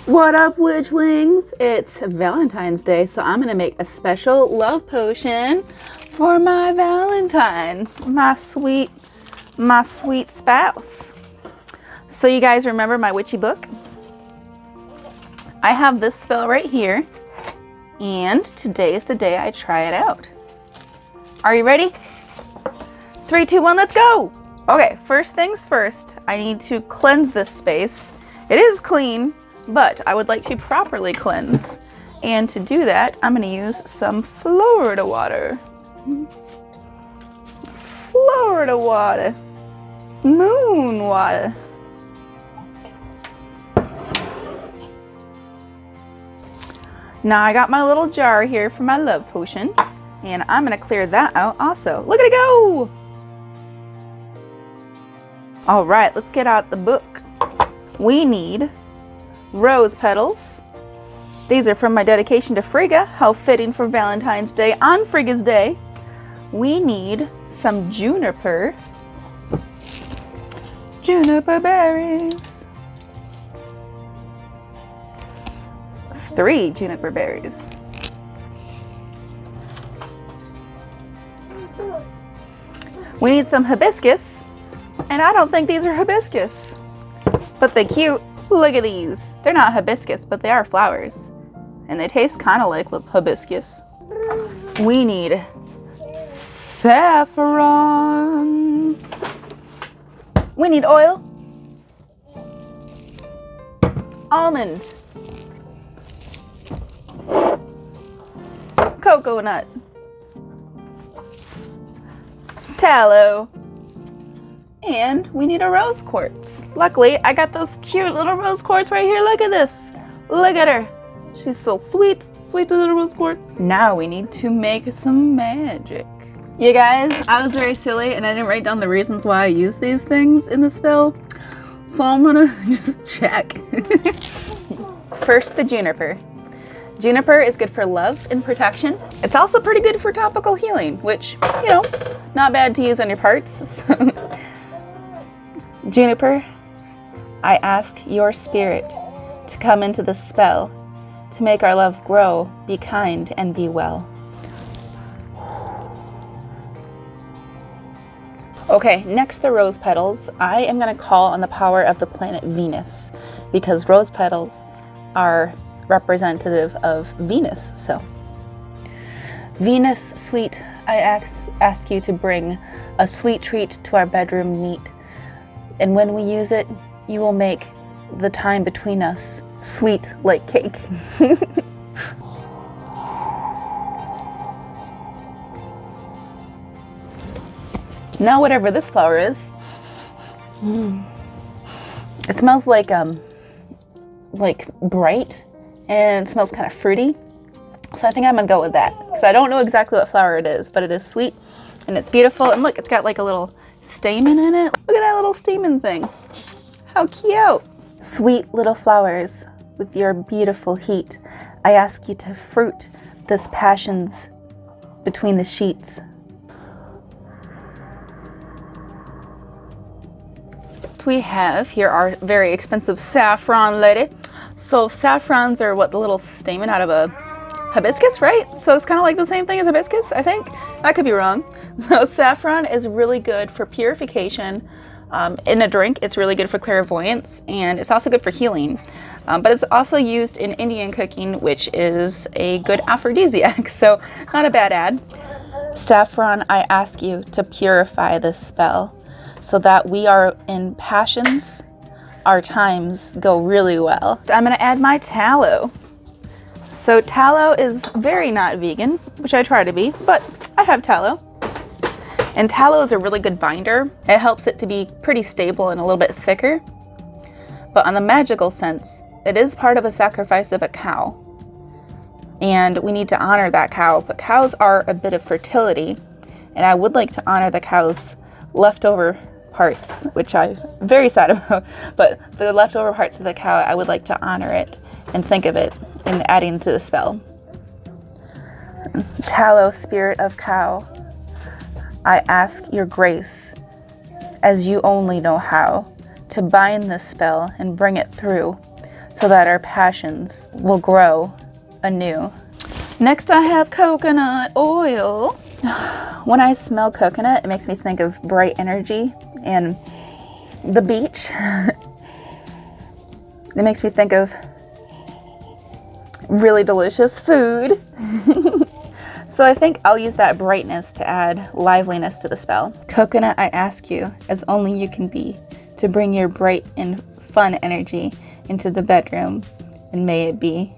What up, Witchlings? It's Valentine's Day, so I'm gonna make a special love potion for my Valentine, my sweet spouse. So you guys remember my witchy book? I have this spell right here, and today is the day I try it out. Are you ready? 3, 2, 1, let's go! Okay, first things first, I need to cleanse this space. It is clean, but I would like to properly cleanse. And to do that, I'm gonna use some Florida water. Florida water. Moon water. Now I got my little jar here for my love potion, and I'm gonna clear that out also. Look at it go! All right, let's get out the book. We need rose petals. These are from my dedication to Frigga. How fitting for Valentine's Day on Frigga's Day. We need some juniper. Juniper berries. 3 juniper berries. We need some hibiscus. And I don't think these are hibiscus, but they're cute. Look at these. They're not hibiscus, but they are flowers. And they taste kind of like hibiscus. We need saffron. We need oil. Almond. Coconut. Tallow. And we need a rose quartz. Luckily, I got those cute little rose quartz right here. Look at this. Look at her. She's so sweet. Sweet little rose quartz. Now we need to make some magic. You guys, I was very silly and I didn't write down the reasons why I use these things in the spell. So I'm gonna just check. First, the juniper. Juniper is good for love and protection. It's also pretty good for topical healing, which, you know, not bad to use on your parts. So. Juniper, I ask your spirit to come into the spell, to make our love grow, be kind, and be well. Okay, next the rose petals. I am going to call on the power of the planet Venus, because rose petals are representative of Venus. So, Venus, sweet, I ask you to bring a sweet treat to our bedroom neat. And when we use it, you will make the time between us sweet like cake. Now whatever this flower is, it smells like bright, and it smells kind of fruity. So I think I'm gonna go with that, because I don't know exactly what flower it is, but it is sweet and it's beautiful. And look, it's got like a little stamen in it. Look at that little stamen thing. How cute. Sweet little flowers, with your beautiful heat, I ask you to fruit this passions between the sheets. We have here our very expensive saffron lady. So saffrons are what, the little stamen out of a hibiscus, right? So it's kind of like the same thing as hibiscus, I think. I could be wrong. So saffron is really good for purification. In a drink, it's really good for clairvoyance, and it's also good for healing. But it's also used in Indian cooking, which is a good aphrodisiac. So not a bad ad. Saffron, I ask you to purify this spell so that we are in passions, our times go really well. I'm gonna add my tallow. So tallow is very not vegan, which I try to be, but I have tallow. And tallow is a really good binder. It helps it to be pretty stable and a little bit thicker. But on the magical sense, it is part of a sacrifice of a cow. And we need to honor that cow, but cows are a bit of fertility. And I would like to honor the cow's leftover parts, which I'm very sad about, but the leftover parts of the cow, I would like to honor it and think of it in adding to the spell. Tallow, spirit of cow, I ask your grace, as you only know how, to bind this spell and bring it through, so that our passions will grow anew. Next I have coconut oil. When I smell coconut, it makes me think of bright energy and the beach. It makes me think of really delicious food. So I think I'll use that brightness to add liveliness to the spell. Coconut, I ask you, as only you can be, to bring your bright and fun energy into the bedroom, and may it be.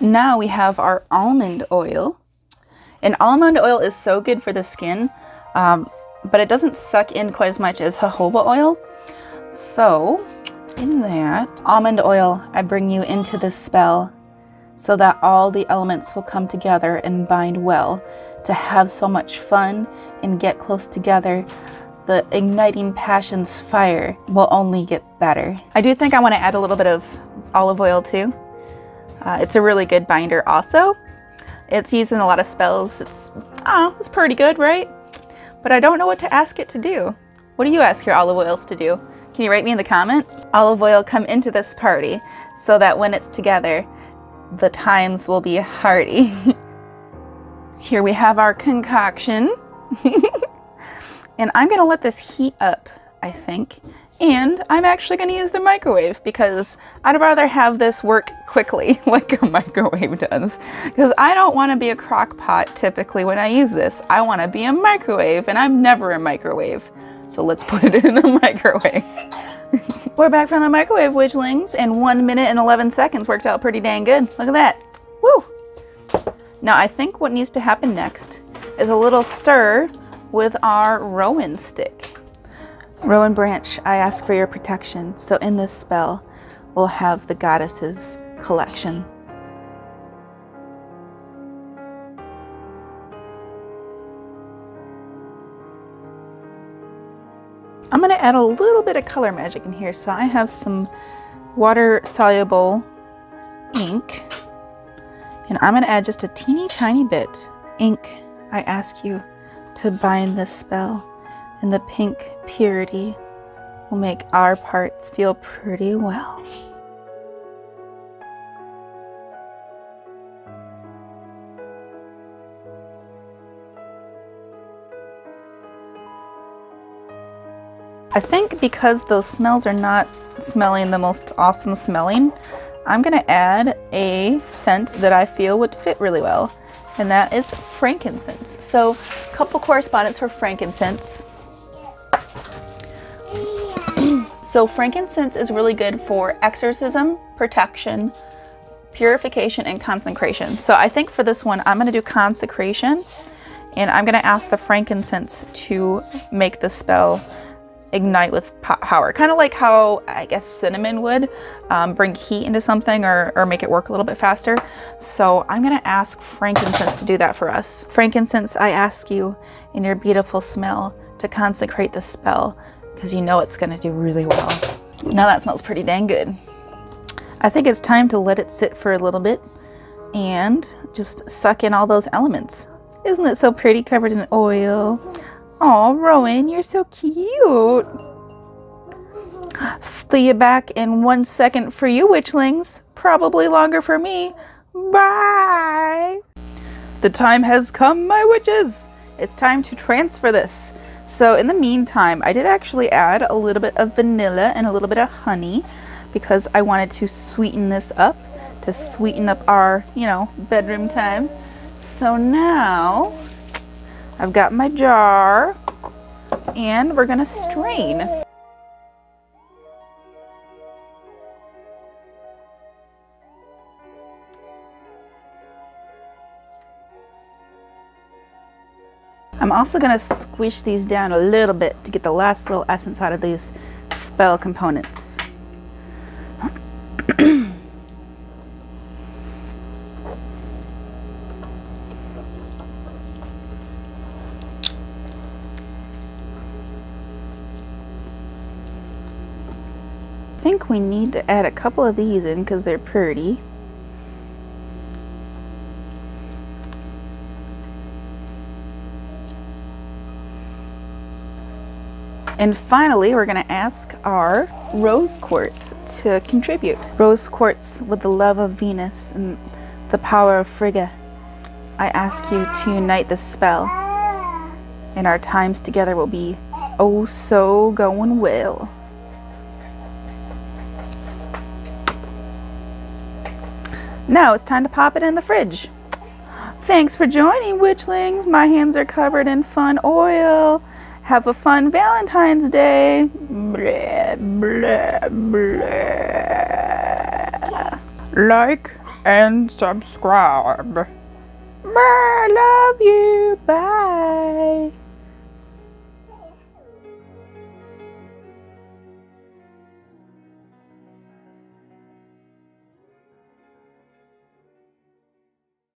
Now we have our almond oil. And almond oil is so good for the skin, but it doesn't suck in quite as much as jojoba oil. So in that almond oil, I bring you into this spell so that all the elements will come together and bind well to have so much fun and get close together. The igniting passion's fire will only get better. I do think I want to add a little bit of olive oil too. It's a really good binder also. It's used in a lot of spells. It's pretty good, right? But I don't know what to ask it to do. What do you ask your olive oils to do? Can you write me in the comment? Olive oil, come into this party so that when it's together, the times will be hearty. Here we have our concoction. And I'm gonna let this heat up, I think. And I'm actually gonna use the microwave because I'd rather have this work quickly like a microwave does. Because I don't wanna be a crock pot typically when I use this. I wanna be a microwave, and I'm never a microwave. So let's put it in the microwave. We're back from the microwave, witchlings, and 1 minute and 11 seconds worked out pretty dang good. Look at that. Woo! Now I think what needs to happen next is a little stir with our rowan stick. Rowan branch, I ask for your protection. So in this spell, we'll have the goddess's collection. I'm going to add a little bit of color magic in here. So I have some water soluble ink, and I'm going to add just a teeny tiny bit. Ink, I ask you to bind this spell, and the pink purity will make our parts feel pretty well. I think because those smells are not smelling the most awesome smelling, I'm gonna add a scent that I feel would fit really well, and that is frankincense. So a couple correspondence for frankincense. So frankincense is really good for exorcism, protection, purification, and consecration. So I think for this one, I'm gonna do consecration, and I'm gonna ask the frankincense to make the spell ignite with power, kind of like how I guess cinnamon would bring heat into something or make it work a little bit faster. So I'm gonna ask frankincense to do that for us. Frankincense, I ask you in your beautiful smell to consecrate the spell, because you know it's gonna do really well. Now that smells pretty dang good. I think it's time to let it sit for a little bit and just suck in all those elements. Isn't it so pretty, covered in oil? Oh, Rowan, you're so cute. See you back in 1 second for you, witchlings. Probably longer for me. Bye. The time has come, my witches. It's time to transfer this. So in the meantime, I did actually add a little bit of vanilla and a little bit of honey because I wanted to sweeten this up, to sweeten up our, bedroom time. So now I've got my jar, and we're gonna strain. I'm also gonna squish these down a little bit to get the last little essence out of these spell components. I think we need to add a couple of these in because they're pretty. And finally, we're gonna ask our rose quartz to contribute. Rose quartz with the love of Venus and the power of Frigga. I ask you to unite this spell, and our times together will be oh so going well. Now it's time to pop it in the fridge. Thanks for joining, Witchlings. My hands are covered in fun oil. Have a fun Valentine's Day. Blah, blah, blah. Like and subscribe. I love you. Bye.